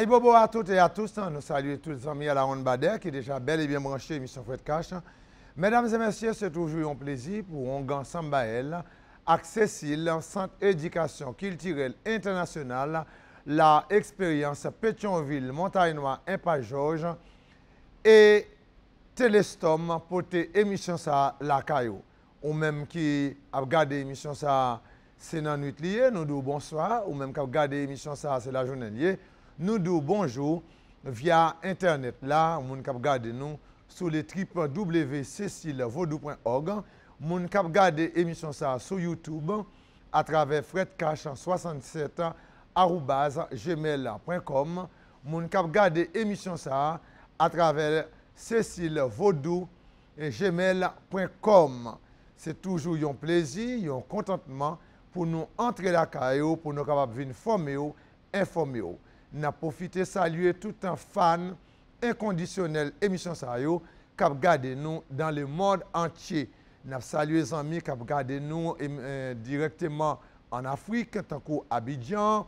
Bonjour à toutes et à tous. Nous saluons tous les amis à la Ronde Bader qui est déjà bel et bien branché émission Fred Cash. Mesdames et messieurs, c'est toujours un plaisir pour Ongan Sambael, Accessible, Centre éducation culturelle internationale, la expérience Pétionville, Montagne-Noire, Impact Georges et Téléstom pour émission ça la Caillou. Ou même qui a regardé l'émission ça c'est dans la nuit liée, nous disons bonsoir, ou même qui a regardé l'émission ça c'est la journée liée. Nous disons bonjour via Internet. Là, vous pouvez regarder nous sur le www.cecilevaudou.org. Vous pouvez regarder l'émission sur YouTube à travers fredcash67@gmail.com. Vous pouvez regarder l'émission à travers cecilevaudou.gmail.com. C'est toujours un plaisir, un contentement pour nous entrer la caillou, pour nous capables de venir former, informer. Nous avons profité de saluer tout un fan inconditionnel émission Sayo qui a regardé nous dans le monde entier. Nous avons salué les amis qui ont regardé nous directement en Afrique, tant qu'Abidjan,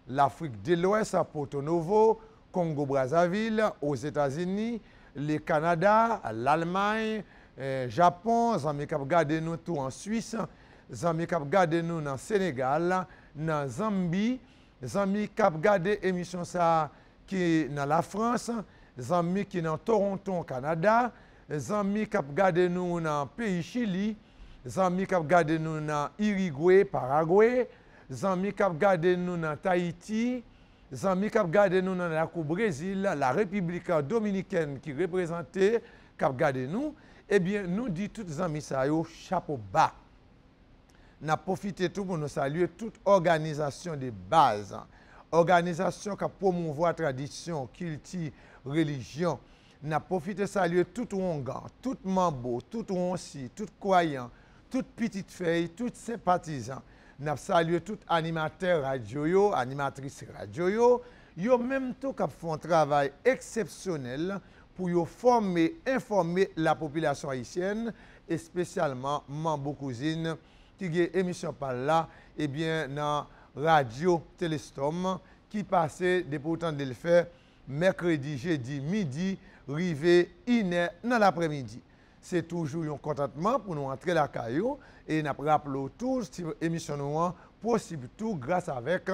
l'Afrique de l'Ouest à Porto Novo, Congo-Brazzaville, aux États-Unis, le Canada, l'Allemagne, Japon, les amis qui ont regardé nous tout en Suisse, les amis qui ont regardé nous dans le Sénégal, dans Zambie. Les amis qui ont regardé l'émission qui dans la France, les amis qui sont dans Toronto, au Canada, les amis qui ont regardé nous dans le pays Chili, les amis qui ont regardé nous dans Uruguay, Paraguay, les amis qui ont regardé nous dans Tahiti, les amis qui ont regardé nous dans la Brésil, la République dominicaine qui représentait, qui ont regardé nous, eh bien, nous disons tous les amis ça, chapeau bas. Nous avons profité tout pour nous saluer toute organisation de base, organisation qui promouvoit la tradition, culture, religion. Nous avons profité de saluer tout Ongan, tout Mambo, tout Onsi, tout croyant, toute petite fille, tout sympathisant. Nous avons salué tout animateur radio, animatrice radio. Ils ont même tout qui font un travail exceptionnel pour former, informer la population haïtienne et spécialement Mambo Cousine. Qui a une émission par là, et bien, dans Radio Téléstom, qui passait depuis autant de le faire, mercredi, jeudi, midi, rivé, iné, dans l'après-midi. C'est toujours un contentement pour nous entrer la caillou, et nous rappelons tous, cette émission possible tout grâce avec,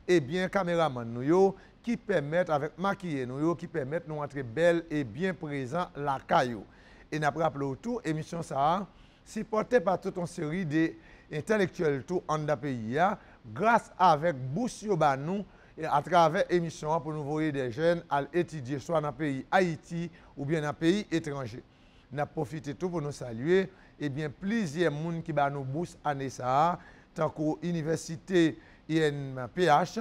et bien, caméraman nous, qui permettent, avec maquiller nous, qui permettent nous entrer belle et bien présent la caillou. Et nous rappelons tout, émission ça, supporté par toute une série d'intellectuels tout en pays, grâce avec Boussio Banou, à travers l'émission pour nous voir des jeunes à étudier soit dans le pays Haïti ou bien dans le pays étranger. Nous avons profité tout pour nous saluer, et bien plusieurs personnes qui nous bourse année ça, tant qu'à l'université INPH,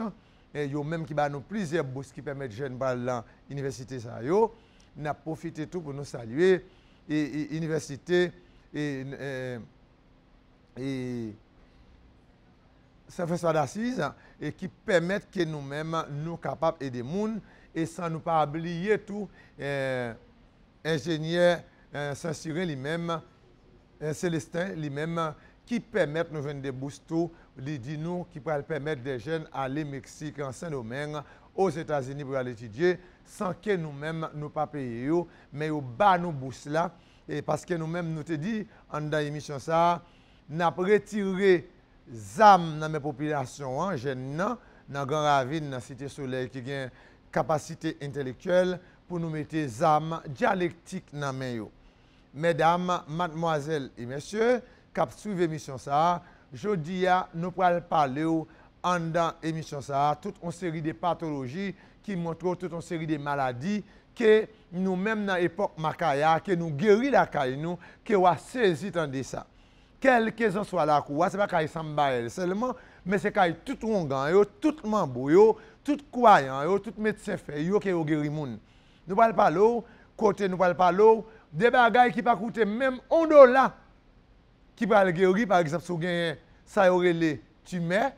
et yo même qui nous plusieurs bourses qui permettent jeunes dans l'université ça yo. Nous avons profité tout pour nous saluer et université et professeurs d'assises et qui permettent que nous-mêmes nous capables d'aider les gens et sans nous pas oublier tout ingénieur Saint-Cyrin lui-même, Célestin lui-même, qui permettent nous joindre des boostos, il dit nous, qui pourraient permettre des jeunes à aller au Mexique, en Saint-Domingue, aux États-Unis pour aller étudier, sans que nous-mêmes nous pas payer, mais au bas nous bourse là, et parce que nous-mêmes nous te dit, en dans l'émission ça, nous avons retiré ZAM dans mes populations, jeunes, dans Grand Ravine, dans la Cité Soleil, qui a une capacité intellectuelle, pour nous mettre ZAM dialectique dans les mains. Mesdames, mademoiselles et messieurs, qui suivent l'émission ça, je dis nous allons parler en dans l'émission ça, toute une série de pathologies qui montrent toute une série de maladies que nous-mêmes dans l'époque Makaya, que nous guérissons la caille, nous, que nous avons saisi dans ça. Quel que soit la cour, ce n'est pas qu'il y seulement, mais c'est qu'il y a tout le monde, tout le membre, tout croyant, tout médecin fait, qui ont guéri les gens. Nous parlons pas l'eau, côté nous parlons pas l'eau, des bagailles qui ne coûtent même $1 qui peut le guérir, par exemple, si vous avez ça aurait les tumeurs,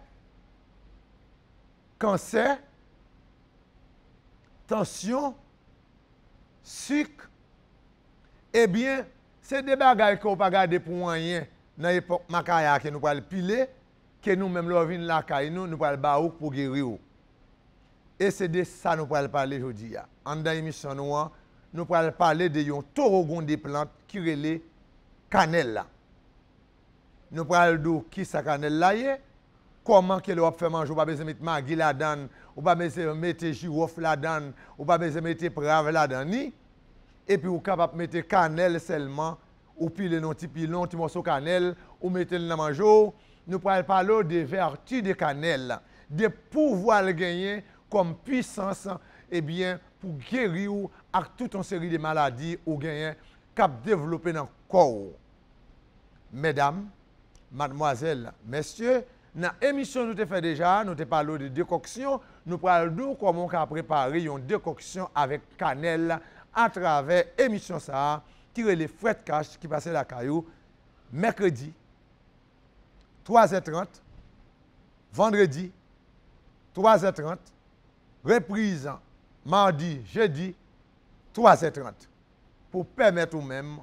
cancer, tension, sucre, eh bien, c'est des bagailles qu'on ne peut pas garder pour rien dans l'époque Makaya que nous pouvons piler, que nous-mêmes, nous venons la caille, nous pouvons le pour guérir. Et c'est de ça que nous pouvons parler aujourd'hui. En dans l'émission, nous pouvons parler de un torogon de plantes qui relève cannelle. Nous pouvons dire qui sa cannelle là est, comment qu'elle va faire manger, ou pas besoin de mettre magui là-dedans, ou pas besoin de mettre girofle là-dedans, ou pas besoin de mettre prave là-dedans, et puis vous êtes capable de mettre cannelle seulement, ou piler un petit pilon, un petit morceau de cannelle, ou mettre le dans manger. Nous pouvons parler des vertus de cannelle, des pouvoirs gagner comme puissance, eh bien, pour guérir avec toute une série de maladies ou gagner cap développer dans le corps. Mesdames, mademoiselles, messieurs, dans l'émission nous avons fait déjà, nous avons parlé de décoction, nous parlons de comment on peut préparer une décoction avec cannelle à travers l'émission ça, qui est les frais de cash qui passent la caillou, mercredi, 3h30, vendredi, 3h30, reprise mardi, jeudi, 3h30, pour permettre ou même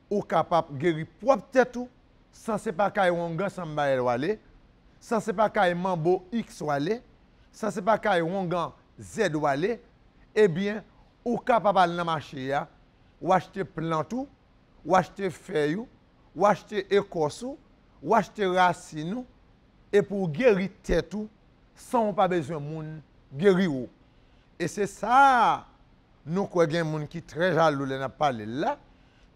ou capable de guérir propre tête sans c'est pas qu'il y ait un gars sans aller, sans c'est pas qu'il y ait mambo X aller, sans c'est pas qu'il y ait un gars Z aller, eh bien, ou capable d'aller dans le marché, ou acheter plante, ou acheter feuille, ou acheter écorce, ou acheter racine, et pour guérir tête sans pas besoin de monde guérir. Et c'est ça, nous croyons des gens qui sont très jaloux de parler là,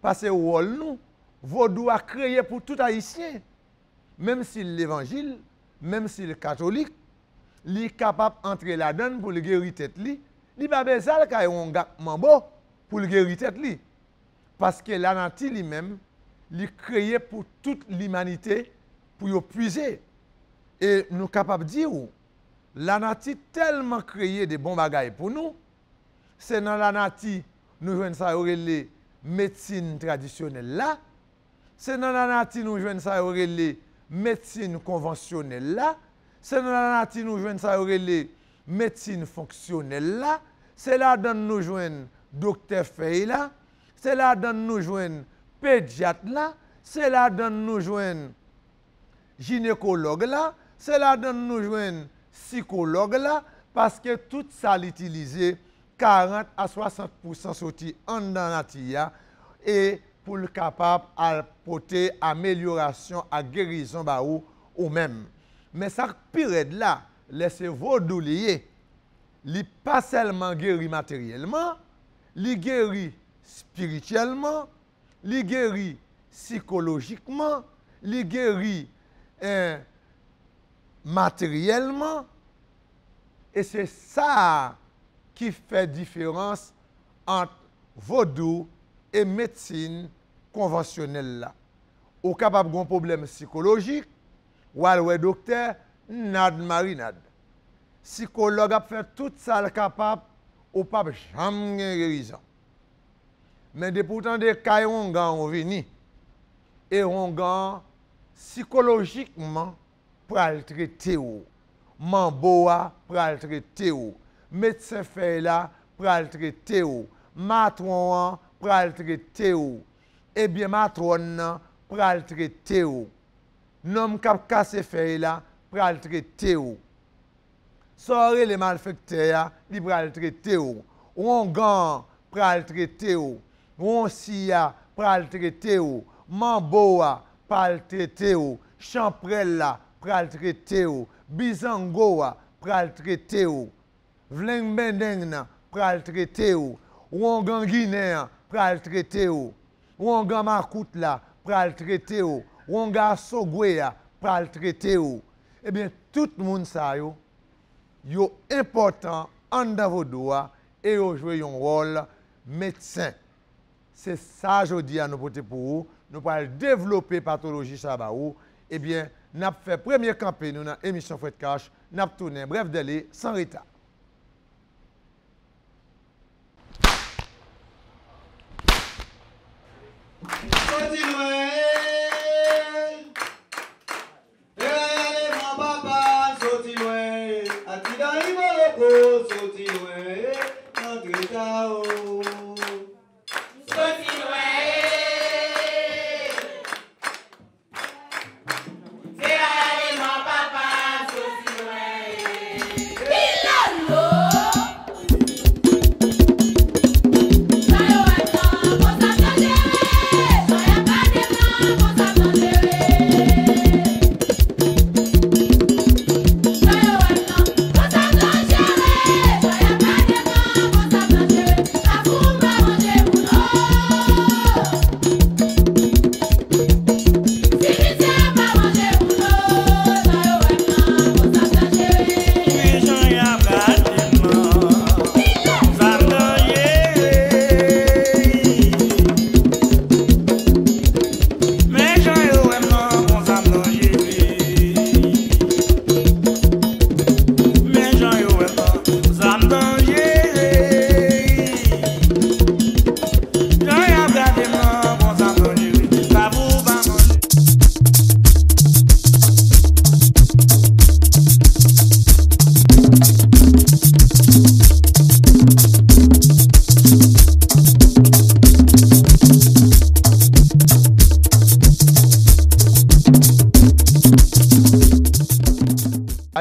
parce que nous, Vaudou a créé pour tout Haïtien, même si l'évangile, même si le catholique, il est capable d'entrer là-dedans pour le guérir tête. Il n'est pas besoin qu'il y ait un gars mambo pour le guérir tête. Parce que la nature lui-même, il est créé pour toute l'humanité pour y puiser. Et nous sommes capables de dire, la nature tellement créé de bons bagailles pour nous, c'est dans la nature nous jouons ça les médecine traditionnelle là, c'est dans la nature nous jouons ça les médecine conventionnelle là, c'est dans la nature nous jouons ça les médecine fonctionnelle là, c'est là dans nous jouons docteur Fay là, c'est là dans nous jouons pédiatre là, c'est là dans nous jouons gynécologue là, c'est là dans nous jouons psychologue là, parce que tout ça l'utiliser 40 à 60% sorti en dans la nature et pour le capable à porter amélioration à guérison ba ou même. Mais ça pire là, laissez vaudou lié. Li pas seulement guéri matériellement, li guéri spirituellement, li guéri psychologiquement, li guéri matériellement. Et c'est ça qui fait différence entre vaudou et médecine conventionnelle là. Ou capable d'un problème psychologique, ou alors docteur, nad marinade. Psychologue a fait tout ça capable, ou pas jamais guérison. Mais de pourtant des cas ont venu et on psychologiquement pour le traiter ou mamboa pour le traiter ou médecin fait là pour le traiter ou matron pour le traiter ou eh bien, matron pral traiter ou. Nom k'ap casse feuille là, pral traiter ou. Soré les malfaiteurs, li pral traiter ou. Ongan pral traiter ou. Onsia pral traiter ou. Mamboa pral traiter ou. Champrella pral traiter ou. Bizangoa pral traiter ou. Vleng Bendeng pral traiter ou. Ongan Guinéen pral traiter ou. Ongan Makout là pral traiter ou. Ongan Sogwea pral traiter ou. Eh bien, tout le monde ça yo important en dans vos doigts et yo jouer un rôle médecin. C'est ça je dis à nous porter pour vous. Nous allons développer pathologie ça ba ou. Eh bien, n'a fait premier campé nous dans émission Fouet Cash, n'a tourné bref délai sans retard.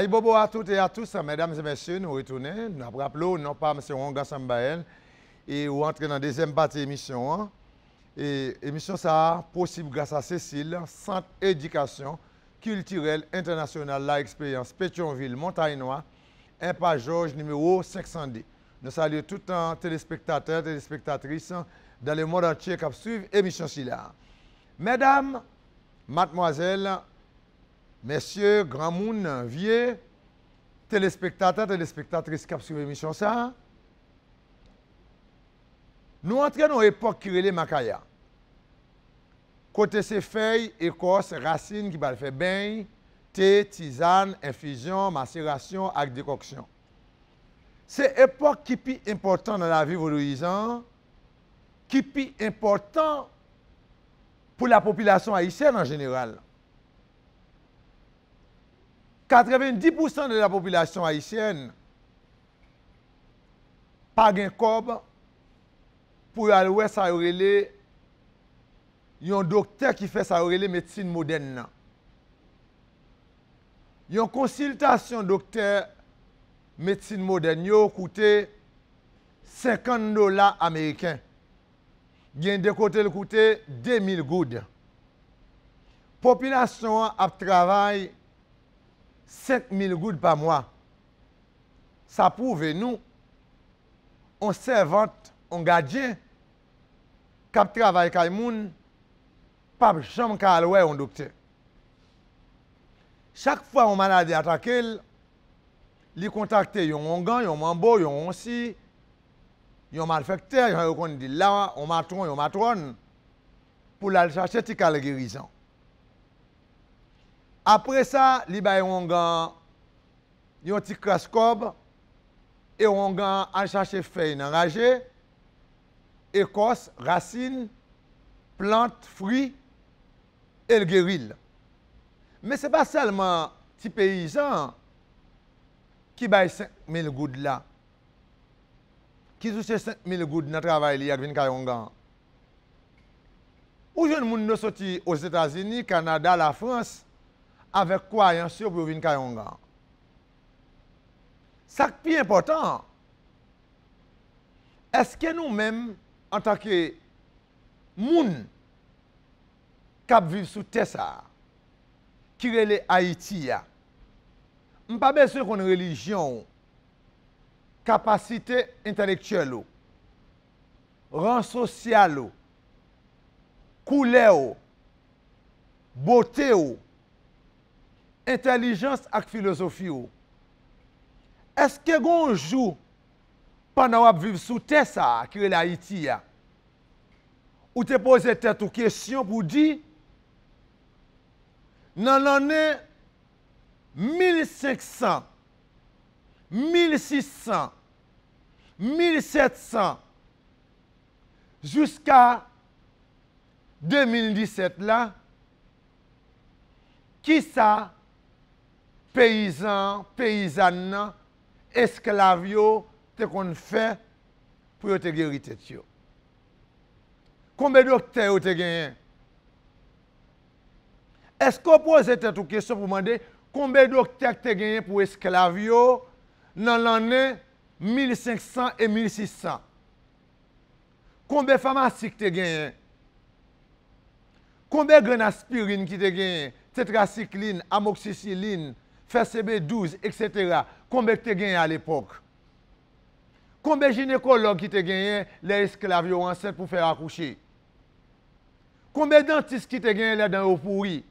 Bonjour à toutes et à tous, mesdames et messieurs, nous retournons. Nous rappelons, non pas M. Wonga Sambael, et nous entrons dans la deuxième partie de l'émission. Et l'émission ça possible grâce à Cécile, Centre éducation culturelle internationale, la expérience Pétionville, Montagne-Noire, impasse Georges numéro 510. Nous saluons tous les téléspectateurs, téléspectatrices dans le monde entier qui suivent l'émission. Mesdames, mademoiselles, messieurs, grand monde, vieux, téléspectateurs, téléspectatrices qui suivent l'émission, nous entrons dans une époque qui relève Makaya. Côté ces feuilles, écorces, racines qui va faire bain, thé, tisane, infusion, macération avec décoction. C'est une époque qui est plus importante dans la vie valorisante, qui est plus important pour la population haïtienne en général. 90% de la population haïtienne pas de cob pour aller voir ça relé un docteur qui fait ça relé médecine moderne. Une consultation docteur médecine moderne yo coûte $50 américains. Gen de côté le coûte 2000 goudes. Population a travail 5000 gouttes par mois. Ça prouve nous, on servante, on gardien, qui travaille avec moun, pas jamais qu'à aller un docteur. Chaque fois on maladie attaque, il contacte un ongan, un mambo, un onsi, un malfecteur, un dit là, un matron, un matronne, pour aller chercher une guérison. Après ça, il y a un petit crascob et on a cherché feuilles enragées, écorce, racines, plantes, fruits et le guéril. Mais ce n'est pas seulement petit paysan qui baille 5000 gouttes là, qui touche 5000 gouttes dans le travail avec 24 ongan. Ou jeune moun nou sorti aux États-Unis, Canada, la France, avec croyance pour venir Kayongan. Ça qui est important, est-ce que nous-mêmes, en tant que moun, qui vivent sous Tessa, qui relève Haïti, nous pas besoin qu'on ait religion, capacité intellectuelle, rang social, couleur, beauté, intelligence et philosophie. Est-ce que un jour, pendant que vous vivez sous Tessa, qui est l'Haïti, ou te pose tête ou question pour dire, dans l'année 1500, 1600, 1700, jusqu'à 2017 là, qui ça, paysans, paysannes, esclaves, te qu'on fait pour te guérir tête. Combien de docteurs te gagné? Est-ce qu'on pose cette question pour demander combien de docteurs te gagné pour esclaves dans l'année 1500 et 1600? Combien de pharmaciens te gagné? Combien de graines aspirine qui te gagné? Tétracycline, amoxicilline, FCB12, etc. Combien te gagné à l'époque? Combien de gynécologues qui te gagné les esclaves enceintes pour faire accoucher? Combien de dentistes qui te gagné les dents pourries?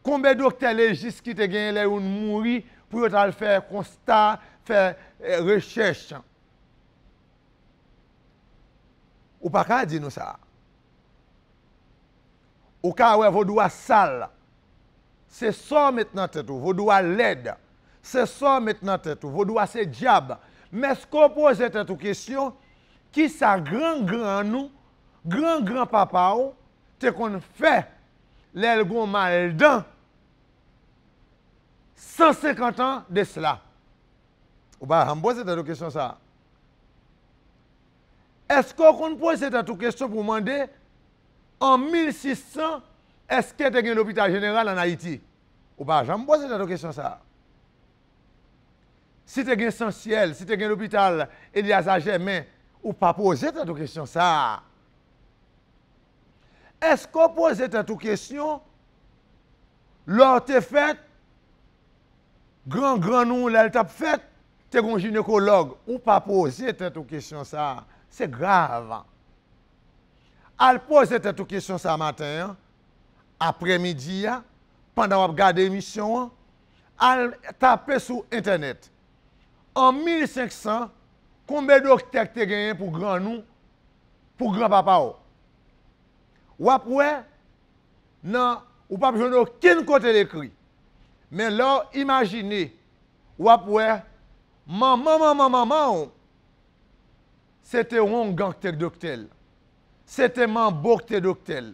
Combien de docteurs légistes qui te gagné les mourir pour faire constat, faire recherche? Ou pas qu'à dire nous ça? Ou qu'à ouais vos doigts sales. C'est ça maintenant tête vos doigts laides. C'est ça maintenant tête vos doigts c'est diable. Mais ce qu'on pose cette question, qui ça grand nous, grand papa ou, te qu'on fait les gon mal dans 150 ans de cela. Ou pas me poser cette question ça. Est-ce qu'on pose cette question pour demander en 1600, est-ce que tu as un hôpital général en Haïti? Ou pas, je me pose cette question ça. Si tu as un essentiel, si tu as un hôpital Elias Germain, ou pas poser cette question ça. Est-ce qu'on pose cette question, lors de fait, grand nous, là, tu as fait, tu es un gynécologue, ou pas poser cette question ça. C'est grave. Elle pose cette question ça matin, après-midi, pendant qu'on regarde l'émission, elle tape sur Internet. En 1500, combien de docteurs tu as gagné pour grand nous, pour grand papa? Ou après, non, ou pas besoin d'aucun côté l'écrit. Mais là, imaginez, ou après, maman, c'était un gang docteur. C'était Mambo qui docteur.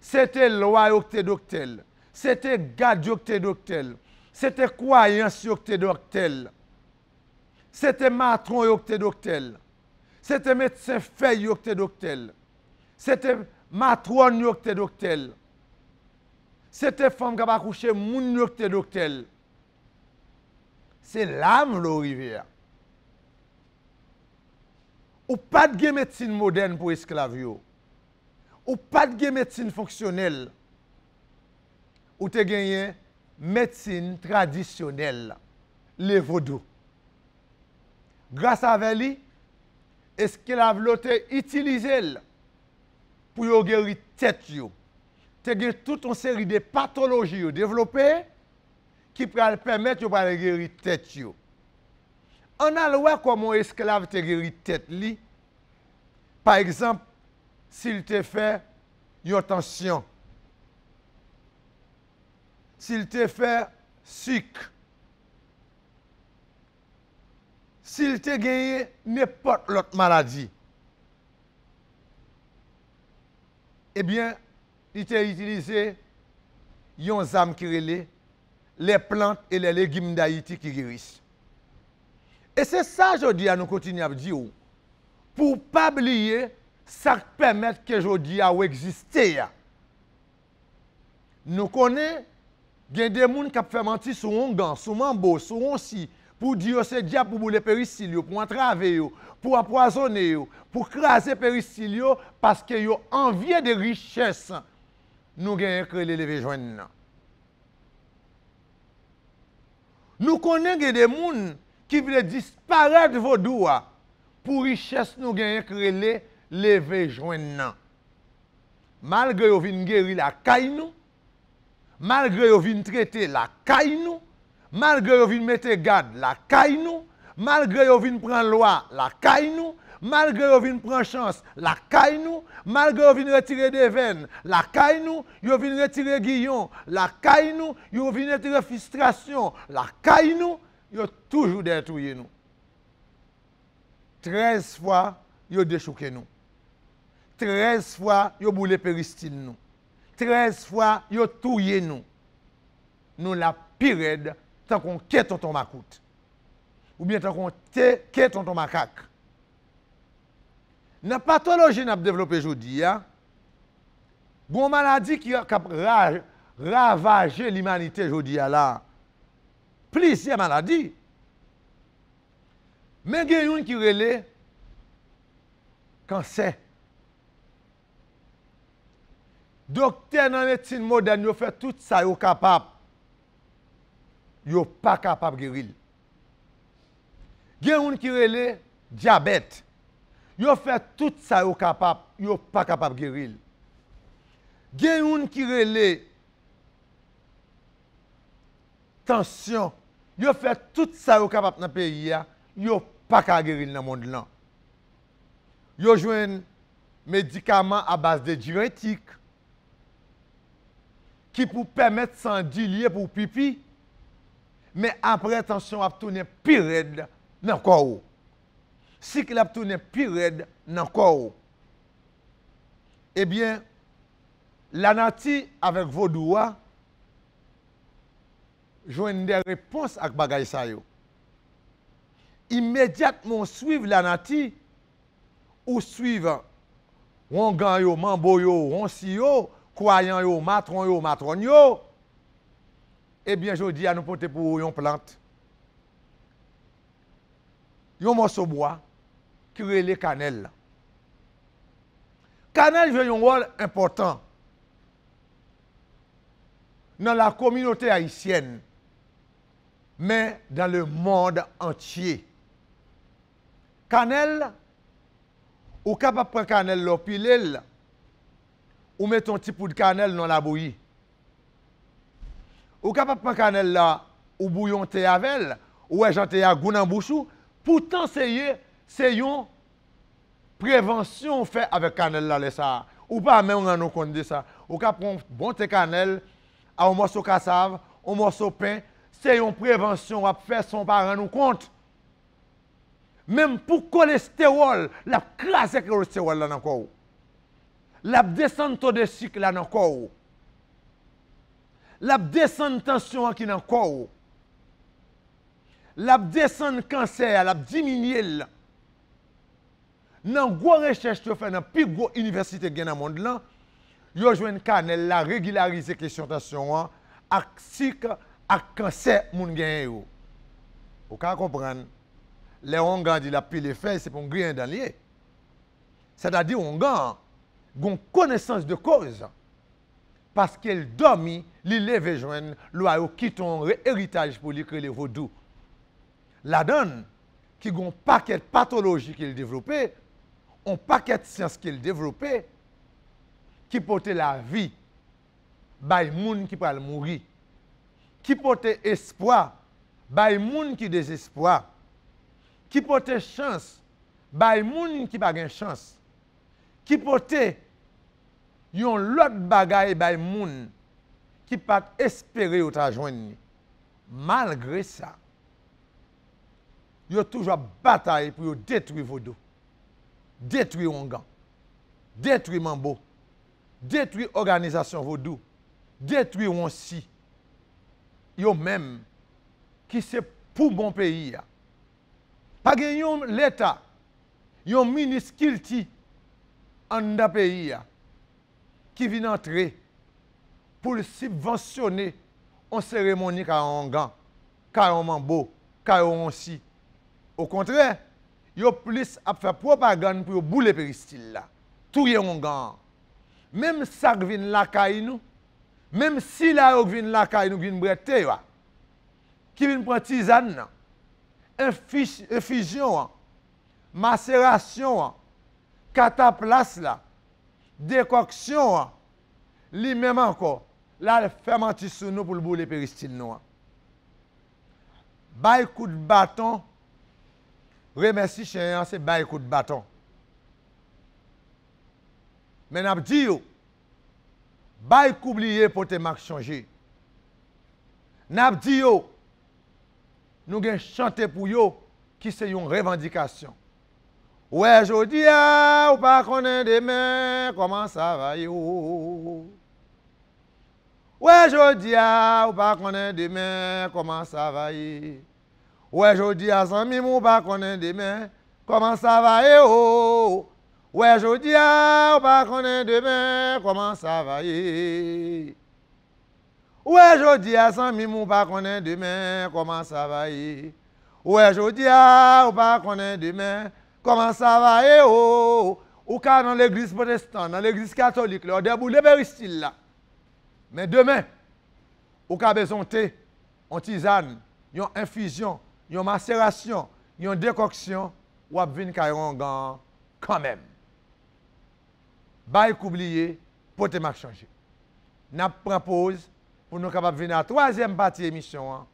C'était loi qui docteur. C'était gad qui docteur. C'était croyance qui docteur. C'était matron qui docteur. C'était médecin feuille qui docteur. C'était matron qui docteur. C'était femme qui a accouché moun qui docteur. C'est l'âme l'orivière. Ou pas de médecine moderne pour esclaves. Ou pas de médecine fonctionnelle. Ou te gagné médecine traditionnelle, les vaudous. Grâce à lui, esclaves l'ont utilisé pour guérir tête. Te gagné toute une série de pathologies développées qui peuvent permettre de guérir tête. On a le voir comment esclave te guérit tête li. Par exemple, s'il te fait une tension, s'il te fait sucre, s'il te gagne n'importe l'autre maladie, eh bien, il t'a utilisé une âme qui relève les plantes et les légumes d'Haïti qui guérissent. Et c'est ça, je dis à nous continuer à dire, pour ne pas oublier ça permet que jodi a exister. Nous connaissons, il y a des gens qui fait mentir sur un gant, sur un mambo, sur un si, pour dire que c'est diable pour bouler péricile, pour entraver, pour empoisonner, pour craser péricile, parce qu'ils ont envie de richesse. Nous gagnons que les lever joindre. Nous connaissons des gens qui veulent disparaître de vos doigts pour richesse nous gagnons que les lever joindre. Malgré qu'ils viennent guérir la caille nous, malgré qu'ils viennent traiter la caille nous, malgré qu'ils viennent mettre garde la caille nous, malgré qu'ils viennent prendre loi la caille nous, malgré qu'ils viennent prendre chance la caille nous, malgré qu'ils viennent retirer des veines la caille nous, ils viennent retirer guillon la caille nous, ils viennent retirer frustration la caille nous, ils ont toujours détruit nous. 13 fois, ils ont déchouqué nous. 13 fois, ils ont boulé péristyle nous. 13 fois, ils ont touillé nous. Nous la pire tant qu'on quitte tonton macoute. Ou bien tant qu'on quitte tonton macaque. Dans la pathologie que nous avons développée aujourd'hui, il y a une maladie qui a ravagé l'humanité aujourd'hui. Plusieurs maladies. Mais il y a une qui relève cancer. Docteur dans la médecine moderne, ils fait tout ça, ils sont capables. Ils ne sont pas capables de guérir. Il y a une qui relève diabète. Ils fait tout ça, ils sont capables. Ils ne sont pas capables de guérir. Il y a une qui relève tension. Ils fait tout ça, ils sont capables dans le pays. Ils ne sont pas capables de guérir dans le monde. Ils ont joué un médicament à base de diurétique qui pour permettre sans diluer pour pipi, mais après, attention, à tourner pire raide dans le corps. Si qu'il a tourné pire raide dans le corps, eh bien, la nature avec vos doigts, joignent des réponses à bagay sa yo. Immédiatement, suivre la nature, ou suivre Wangan yo, Mambo yo, Ronsi yo, croyant yo, matron yo, matron yo, eh bien, je dis à nous porter pour une plante. Un morceau de bois qui relève cannelle. Cannelle joue un rôle important dans la communauté haïtienne, mais dans le monde entier. Cannelle, ou capable de prendre cannelle, l'opilel, ou mettre un petit peu de cannelle dans la bouillie. Ou capable de prendre cannelle là, ou bouillon thé avec, ou janté à goût dans bouchou. Pourtant, c'est une prévention fait avec cannelle là, ça. Ou pas même on nous compte de ça. Ou capable prendre bon thé cannelle, à un morceau de cassave, un morceau de pain. C'est une prévention à faire son parent nous compte. Même pour le cholestérol, la classe de cholestérol là dans le corps. La descente de sucre là dans le corps. La descente de tension qui dans le corps. La descente de cancer, la diminuer. Dans gros recherche que fait dans plus gros université dans le monde là, yo joine cannelle la régulariser question tension ak sucre ak cancer moun gen yo. Vous comprendre? Les Ongan dit la pile fait, c'est pour un grain dans lié. C'est-à-dire Ongan une connaissance de cause. Parce qu'elle dormi, il lève joindre, l'oyo qui ton héritage pour lui créer le vaudou. La donne qui a un paquet de pathologies qu'il développé, un paquet de sciences qu'il développé, qui porte la vie, by moun qui peut mourir, qui porte espoir, by moun qui désespoir, qui porte chance, by moun qui pas gain chance, qui porte yon lot bagay by moun qui pas espérer ou ta joindre. Malgré ça, yo toujours bataille pour détruire vos dos, détruire Ongan, détruire Mambo, détruire organisation Vodou, détruire Onsi. Yo même qui c'est pour bon pays. Pas gagnon l'État, yon ministre Kilti en d'un pays qui vient entrer pour subventionner une cérémonie qui a un gant, qui a un mambo, qui a un si. Au contraire, il y a plus à faire propagande pour bouler péristyle là. Tout est un gant. Même ça qui vient la caille nous, même si là qui vient la caille nous vient bretter qui vient prendre tisane, infusion, macération, cataplasme là, décoction, lui-même encore, là, il fait mentir sur nous pour le bouler péristyle nous. Bail coup de bâton, remercie chien, c'est bail coup de bâton. Mais n'a dit bail coup oublié pour te marques changer. N'a dit nous avons chanté pour yo qui c'est une revendication. Ouais, je dis, ou pas connaître demain, comment ça va yo? Ouais, je dis, ou pas connaître demain, comment ça va yo? Ouais, je dis, Zami, ou pas connaître demain, comment ça va yo? Ouais, je dis, ou pas connaître demain, comment ça va yo? Ouais, je dis, Zami, ou pas connaître demain, comment ça va yo? Ouais, je dis, ou pas connaître demain, comment ça va ou cas dans l'église protestante, dans l'église catholique, là, debout les péristyles là. Mais demain, ou cas besoin de thé, en tisane, une infusion, une macération, une décoction, ou à venir gant quand même. Bail oublié pour te marcher changer. N'a pris pause pour nous capables venir à la troisième partie de l'émission.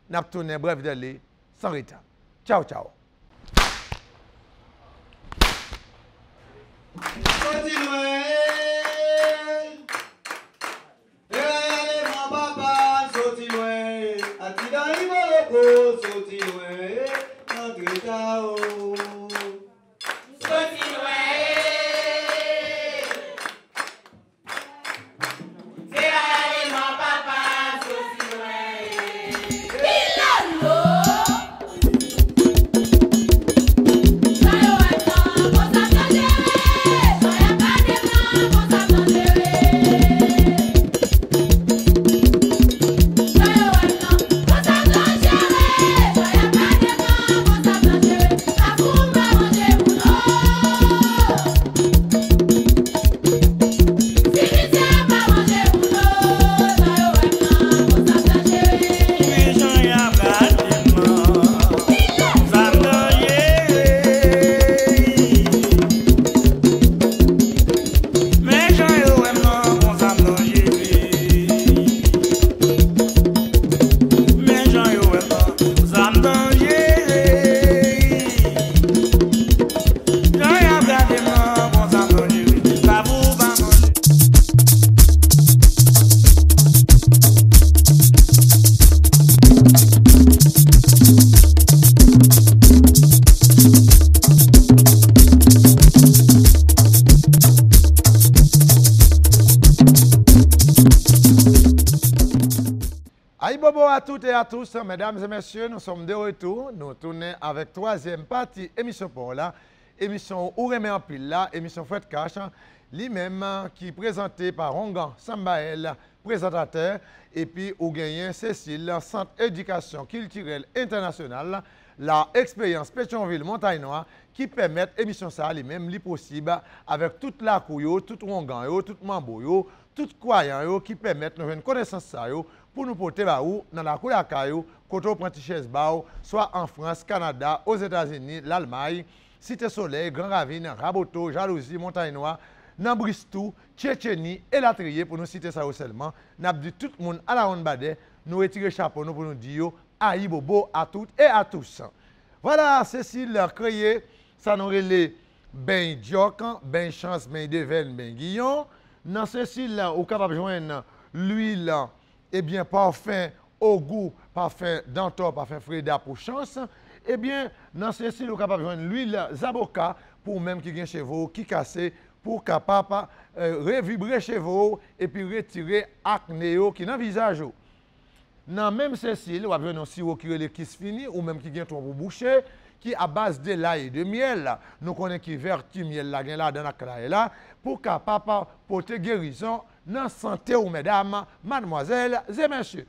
N'a tourné bref d'aller sans retard. Ciao ciao. Soti loin, mon papa, soti loin, atida iboloko, soti loin, entre tao. Soti loin, c'est allez mon papa, soti loin. Pilalo. À toutes et à tous, mesdames et messieurs, nous sommes de retour. Nous tournons avec troisième partie émission pour là. Émission où remet en pile là, émission Fred Cash, lui-même qui est présenté par Rongan Sambael, présentateur, et puis où gagne Cécile, Centre éducation culturelle internationale, la expérience Pétionville Montagne Noire, qui permet émission ça lui-même, li possible avec toute la couille, tout Rongan, tout Mambo, tout croyant qui permettent nous une connaissance ça pour nous porter là où dans la cour à caillou, côté Prantichès Bao, soit en France, Canada, aux États-Unis, l'Allemagne, Cité Soleil, Grand Ravine, Raboto, Jalousie, Montagne Noire, Nambristou, Tchétchénie et la Trier pour nous citer ça seulement. N'a dit tout le monde à la ronde badé, nous retirer chapeau nous pour nous dire aïe bobo à toutes et à tous. Voilà, Cécile a créé ça nous relève ben Dioc, ben Chance, ben Deven, ben Guillon. Dans Cécile là, au capable joindre l'huile eh bien, parfum au goût, parfum d'Antor, parfum Freda pour chance, eh bien, dans ceci, nous sommes capables de joindre l'huile Zaboka pour même qui vient chez vous, qui casse, pour capable revibrer chez vous et puis retirer acné qui est dans le visage. Dans même ceci, vous avez un sirop qui est le kiss fini ou même qui vient pour boucher, qui à base de lait et de miel, nous connaissons qui vertu miel là dans la là, pour capable porter guérison dans la santé aux mesdames, mademoiselles et messieurs.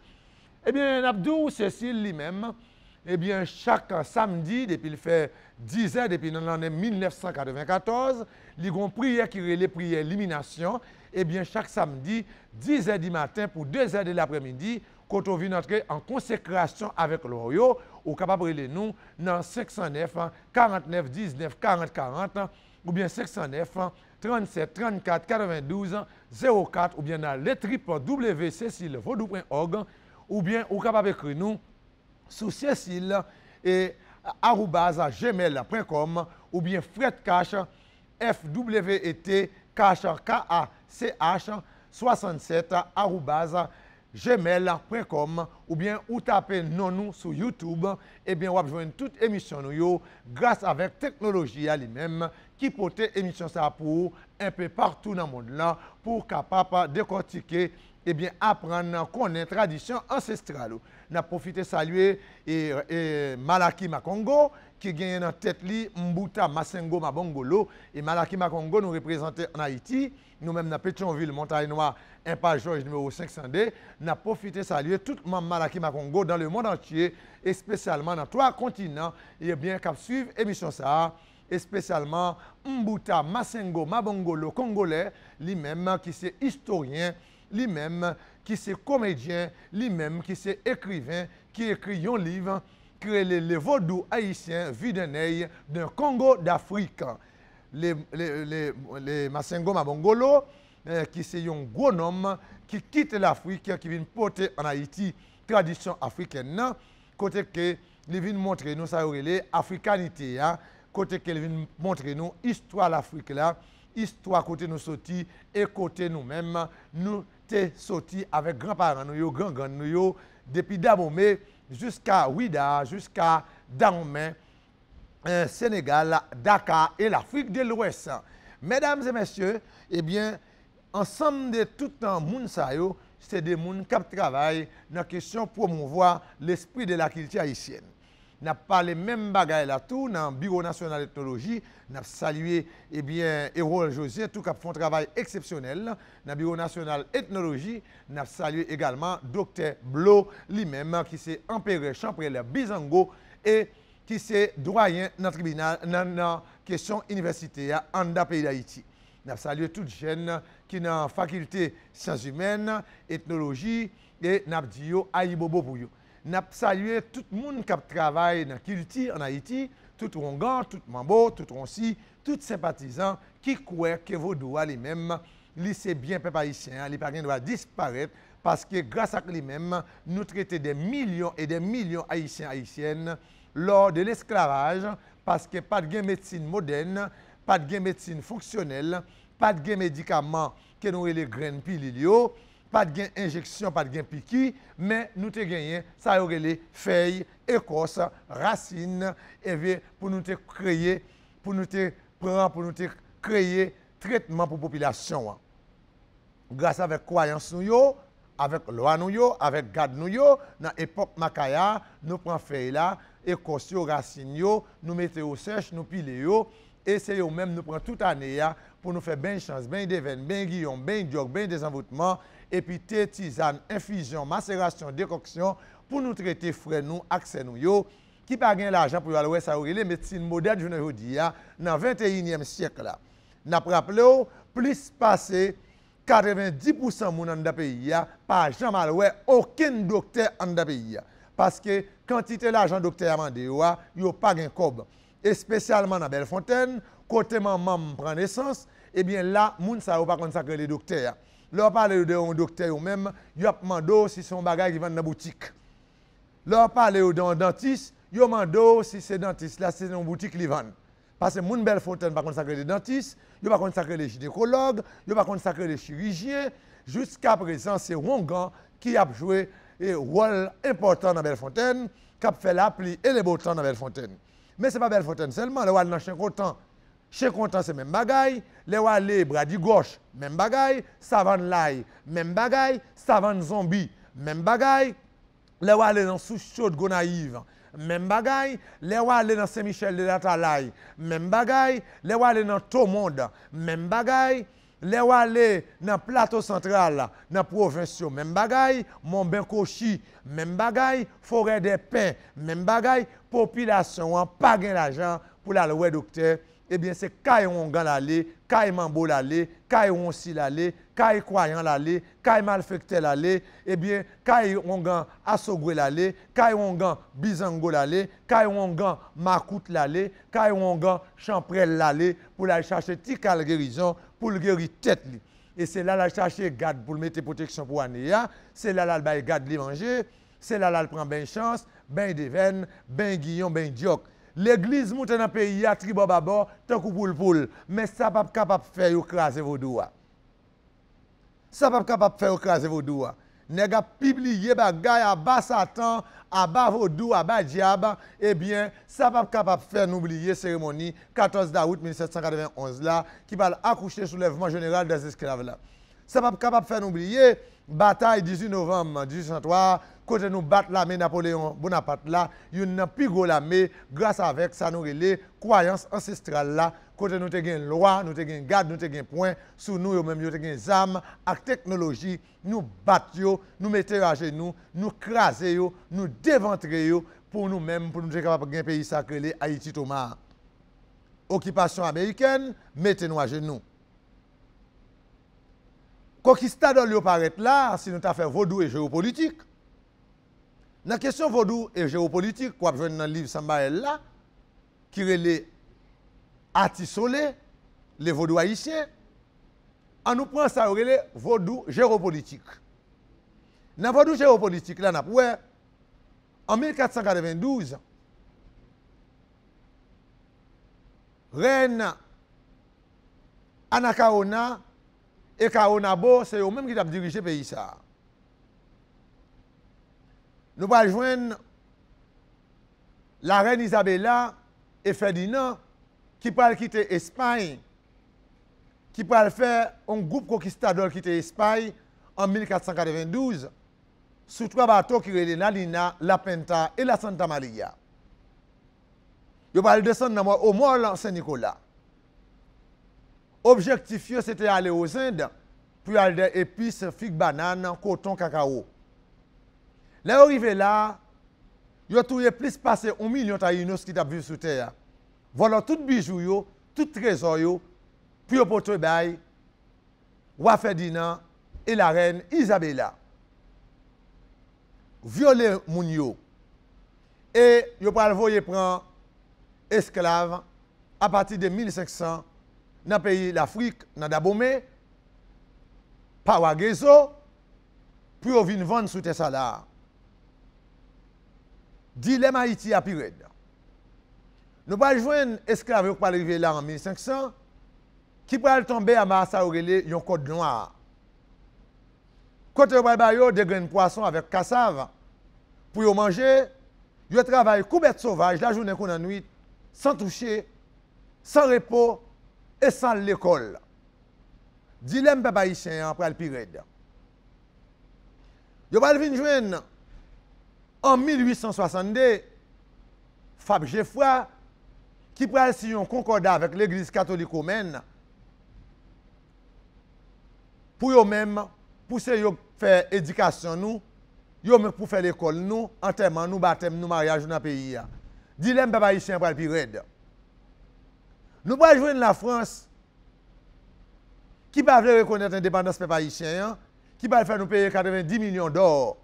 Eh bien, Abdou Cécile lui-même, eh bien, chaque samedi, depuis il fait 10 ans, depuis l'année 1994, il y a une prière qui est la prière élimination. Eh bien, chaque samedi, 10 h du matin pour 2 h de l'après-midi, quand on vient entrer en consécration avec l'Orio, ou capable de nous dans 509 49 19 40 40 ou bien 509 37 34 92 04 ou bien dans le www.cecilevaudou.org ou bien ou capable d'écrire nous sur Cécile et @gmail.com ou bien fretcash FWET cash KACH 67 gmail.com ou bien ou tapez nous sur YouTube et bien vous joindre toute émission nous grâce avec technologie à lui-même qui porte émission ça pour un peu partout dans le monde là pour capable décortiquer et bien apprendre connaître tradition ancestrale. N'a profité saluer et Malaki Makongo qui gagne en tête li Mbuta Masengo Mabongolo et Malaki Makongo nous représente en Haïti. Nous-mêmes, dans Pétionville, Montagne Noire, impasse Georges numéro 502, nous avons profité de saluer tout le monde Malaki Makongo dans le monde entier, et spécialement dans 3 continents, et bien qu'à suivre l'émission ça, et spécialement Mbuta Masengo Mabongolo Congolais, lui-même qui est historien, lui-même qui est comédien, lui-même qui est écrivain, qui écrit un livre, qui est le vaudou haïtien, vie d'un œil d'un Congo d'Afrique. Les Masengo Mabongolo, qui sont un gros homme qui quitte l'Afrique, qui vient porter en Haïti tradition africaine, côté que il vient montrer nous ça l'africanité, côté que il vient montrer nous histoire de l'Afrique là, histoire côté nous sorti et côté nous-mêmes nous t'es sorti avec grands-parents nous, grand-grand nous depuis Dahomey jusqu'à Ouida, jusqu'à Dahomey. Sénégal, Dakar et l'Afrique de l'Ouest. Mesdames et messieurs, eh bien, ensemble de tout le monde, c'est des gens qui travaillent dans la question de promouvoir l'esprit de la culture haïtienne. Nous avons parlé même bagaille là tout dans le Bureau national d'ethnologie. Nous avons salué eh bien, Hérol José, tout qui font un travail exceptionnel. Dans le Bureau national d'ethnologie, nous avons salué également Dr. Blo, lui-même, qui s'est empéré Champrel Bizango et qui est doyen dans le tribunal dans la question universitaire en pays d'Haïti. Nous saluons toutes les jeunes qui sont dans la faculté de sciences humaines, ethnologie et nous disons Aïbobo pour eux. Nous saluons tout le monde qui travaille dans la culture en Haïti, tout Rongan, tout Mambo, tout Ronsi, tous sympathisants qui croient que vos doigts les-mêmes, c'est bien peuple haïtien, les parents doivent disparaître parce que grâce à lui-même, nous traitons des millions et des millions haïtiens haïtiennes lors de l'esclavage, parce que pas de médecine moderne, pas de médecine fonctionnelle, pas de médicaments que nous les graines pililio, pas de injection, pas de piqui, mais nous te gagné ça aurait les feuilles, écorces, racines et pour nous te créer pour nous te prendre pour nous te créer traitement pour population. Grâce avec croyance nous avec loi nous avec garde nous dans l'époque Makaya, nous prenons feuilles là écorce, racines, nous mettons au sèche, nous pilons, et c'est eux-mêmes nous prenons toute année pour nous faire bien chance, bien d'événements, bien guillaume, bien diog, bien désenvoûtement, et puis thé, tisane, infusion, macération, décoction, pour nous traiter frais, nous, accès nous, qui pas gagner l'argent pour aller ça les médecine moderne, je ne dis, dans le 21e siècle. Nous avons rappelé, plus passé 90% de dans le pays, pas jamais aucun docteur dans le pays. Parce que quantité l'argent docteur a demandé, il n'y a pas de cob. Et spécialement dans Bellefontaine, côté maman prend naissance, eh bien là, les gens ne savent pas consacrer les docteurs. Leur parler de un docteur ou même, il a demandé si son bagage qui vend dans la boutique. Leur parler d'un dentiste, il a demandé si c'est dentiste là, c'est dans la boutique qui vend. Parce que les gens Bellefontaine ne pas consacrer les dentistes, ils ne pas consacrer les gynécologues, ils ne pas consacrer les chirurgiens. Jusqu'à présent, c'est Rongan qui a joué un rôle important dans Bellefontaine, qui a fait l'appli et les beaux temps dans Bellefontaine. Mais ce n'est pas Bellefontaine seulement, les dans Chincontan. Chincontan, c'est même bagaille. Les Walé, Brady gauche, même bagaille. Savane Laye, même bagaille. Savane Zombie, même bagaille. Les Walé dans Souchaude, Gonaïve, même bagaille, les ou aller dans Saint-Michel de la Talaye, même bagaille, les ou aller dans Tout-Monde, même bagaille, les ou aller dans Plateau Central, dans province, même bagaille, Montbencochi, même bagaille, Forêt des Pins, même bagaille, population, pas gain l'argent pour la loi docteur. Eh bien, c'est Kaye Wongan l'aller, Kaye Mambo l'aller, Kaye Wonsi l'aller, Kaye Croyant l'aller, Kaye Malfecté l'aller, eh bien, Kaye Wongan Assogwe l'aller, Kaye Wongan Bizango l'aller, Kaye Wongan Makout l'aller, Kaye Wongan Champrel l'aller, pour aller chercher Tikal guérison, pour le guérir tête. Et c'est là la chercher garde pour le mettre protection pour Anéa, c'est là la bail garde les manger, c'est là la prend ben chance, ben Deven, ben Guillon, ben Diok. L'église monte dans le pays, a tribo babo, tant que poule. Mais ça pas capable de faire écraser vos doigts. Ça pas capable de faire écraser vos doigts. Nèg a publié bagay à bas Satan, à bas vodou, à bas diable, eh bien, ça pas capable de faire n'oublier cérémonie 14 août 1791 là, qui va accoucher soulèvement général des esclaves là. Ça pas capable de faire n'oublier bataille 18 novembre 1803. Côté nous battre l'armée Napoléon Bonaparte là, une plus gros l'armée grâce avec ça nous relais croyance ancestrale là, côté nous te gain loi, nous te gain garde, nous te gain point sous nous yo même yo te gain armes avec technologie, nous battre yo, nous mettre à genoux, nous craser yo, nous déventrer yo pour nous même pour nous être capable de pays sacré Haïti Thomas. Occupation américaine, mettez-nous à genoux. Conquistador yo paraît là si nous t'a fait vaudou et géopolitique. Dans la question vaudou et géopolitique, qu'on a dans le livre Sambaël là, qui relève Atisolé, les vaudous haïtiens, on nous prend ça, relève vaudou géopolitique. Dans le vaudou géopolitique, là, en 1492, reine Anakaona et Kaonabo, c'est eux-mêmes qui ont dirigé le pays. Nous allons joindre la reine Isabella et Ferdinand qui parlent quitter l'Espagne, qui parlent faire un groupe conquistador quitter l'Espagne en 1492 sous 3 bateaux qui relèvent la Lina, la Penta et la Santa Maria. Ils parlent descendre au Mont Saint-Nicolas. Objectif, c'était aller aux Indes pour aller des épices, figues, bananes, coton, cacao. Là, arrivé là, il y a plus passé 1 million de taïnos qui vivent sur terre. Voilà tout bijoux, tout trésor, puis au poteau bail, roi Ferdinand et la reine Isabella. Violer Mounio. Et il a envoyé prendre esclaves à partir de 1500 dans le pays d'Afrique, dans Dabomé, par Wagezo, puis on vient vendre sous tes salaires. Dilemme Haïti à Pirède. Nous allons joindre esclaves qui arriver là en 1500, qui pourraient tomber à Massa Aurélie, un code noir. Côté de des graines de poisson avec cassave, pour manger, ils travaillent coubette sauvage la journée qu'on a nuit, sans toucher, sans repos et sans l'école. Dilemme papa haïtien après le Pirède. Ils vont venir joindre en 1862, Fab Geoffroy, qui prend signer un concordat avec l'Église catholique romaine, pour eux-mêmes, pour faire éducation nous, eux-mêmes pour faire l'école nous, enterrement nous, baptême nous, mariage dans le pays. Dilemme papa haïtien pour le Pirède. Nous allons joindre la France, qui va reconnaître l'indépendance papa haïtien, qui va faire nous payer 90 millions d'or.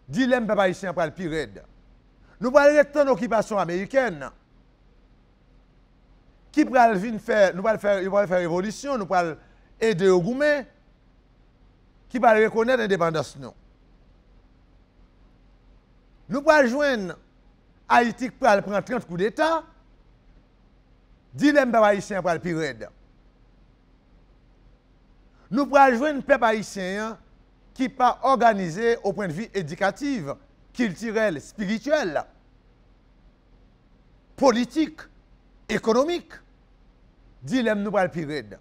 Dilemme papa haïtien pour le Pirède. Nous allons rester en occupation américaine. Qui va faire, nous allons faire révolution, nous allons aider au Goumé, qui va reconnaître l'indépendance. Nous allons joindre Haïti qui va prendre 30 coups d'État. Dilemme papa haïtien pour le Pirède. Nous allons joindre un peuple haïtien qui pas organisé au point de vue éducatif, culturel, spirituel, politique, économique. Dilemme nous le Pirède.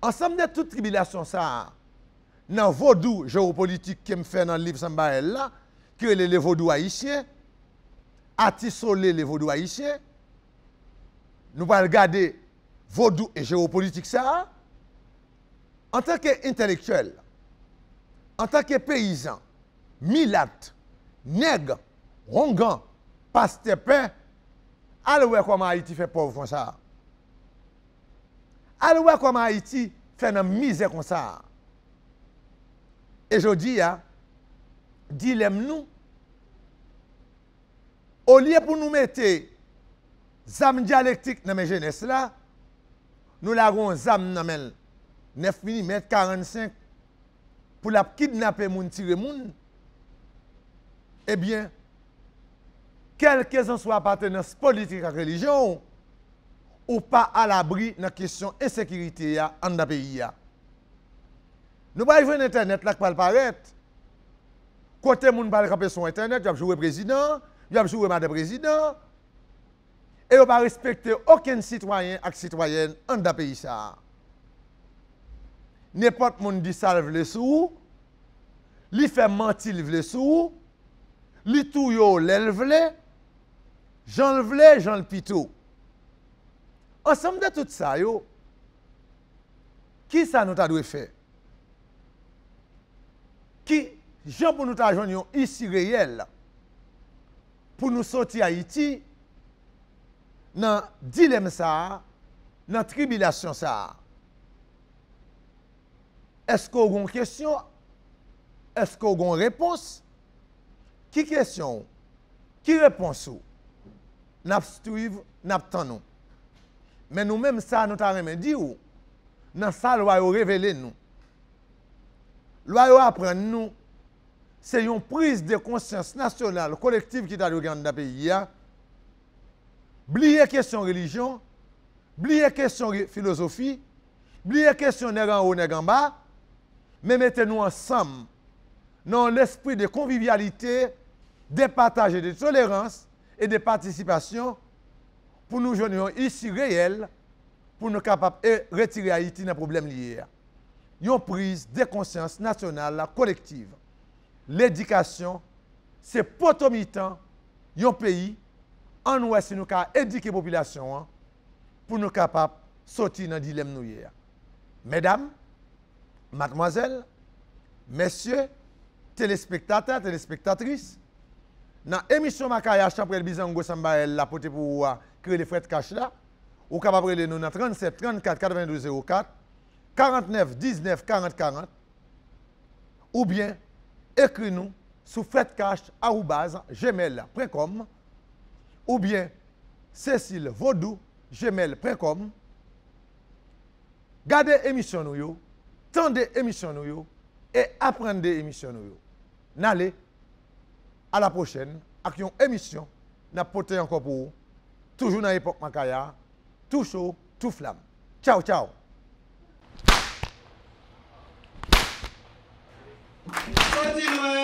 Ensemble de toute tribulation ça, dans le vaudou géopolitique qui me fait dans le livre Sambaël là, qui est le vaudou haïtien, atisoler les vaudous haïtiens. Nous allons regarder vaudou et géopolitique ça. En tant qu'intellectuel, en tant que paysan, milate, nègre, rongan, pastepin, allez voir comment Haïti fait pauvre comme ça. Allez voir comment Haïti fait une misère comme ça. Et je dis, dilemme nous, au lieu pour nous mettre zam dialectique dans mes jeunesse là, nous l'avons zam dans 9 mm 45 pour la kidnapper moun tirer moun. Eh bien, quelle que soit appartenance politique à religion, ou pas à l'abri dans la question de l'insécurité dans le pays. Nous ne pouvons pas jouer Internet là qui va paraître. Côté moun va camper sur Internet, il va jouer président, il va jouer madame président. Et il ne va pas respecter aucun citoyen ou citoyenne dans le pays. N'importe qui dit ça, il veut sous. Il fait mentir, il veut sous. Il tout yo, il veut. Jean le veut, Jean le pito. Ensemble de tout ça, yo, qui ça nous a dû faire? Qui, Jean pour nous joindre ici réel, pour nous sortir Haïti, dans le dilemme ça, dans la tribulation ça. Est-ce qu'on a une question? Est-ce qu'on a une réponse? Qui question? Qui réponse? Nous suivons, nous attendons. Mais nous-mêmes, ça, nous avons dit, dans ça, nous avons révélé nous. Nous avons appris nous, c'est une prise de conscience nationale, collective qui est dans le pays. Oubliez la question de religion, oubliez la question de philosophie, oubliez la question de en haut, de en bas, mais mettez-nous ensemble dans l'esprit de convivialité, de partage et de tolérance et de participation pour nous joindre ici réel, pour nous capables de retirer Haïti dans les problèmes liés. Une prise de conscience nationale collective. L'éducation, c'est potomitan, un pays, en ouest, nous avons éduqué la population pour nous capables de sortir dans le dilemme nous. Mesdames, mademoiselles, messieurs, téléspectateurs, téléspectatrices, dans l'émission Makaya Chaprel Bizango Sambael, la pote pour créer les frais de cash là, ou capable de nous dans 37 34 92 04, 49 19 40 40, ou bien écris-nous sur fretcash@gmail.com ou bien cecilevaudou@gmail.com. Gardez l'émission nous, tendez l'émission nous et apprenez l'émission nous. N'allez à la prochaine avec une émission n'a porté encore pour vous. Toujours dans l'époque Makaya, tout chaud, tout flamme. Ciao, ciao. Continuez.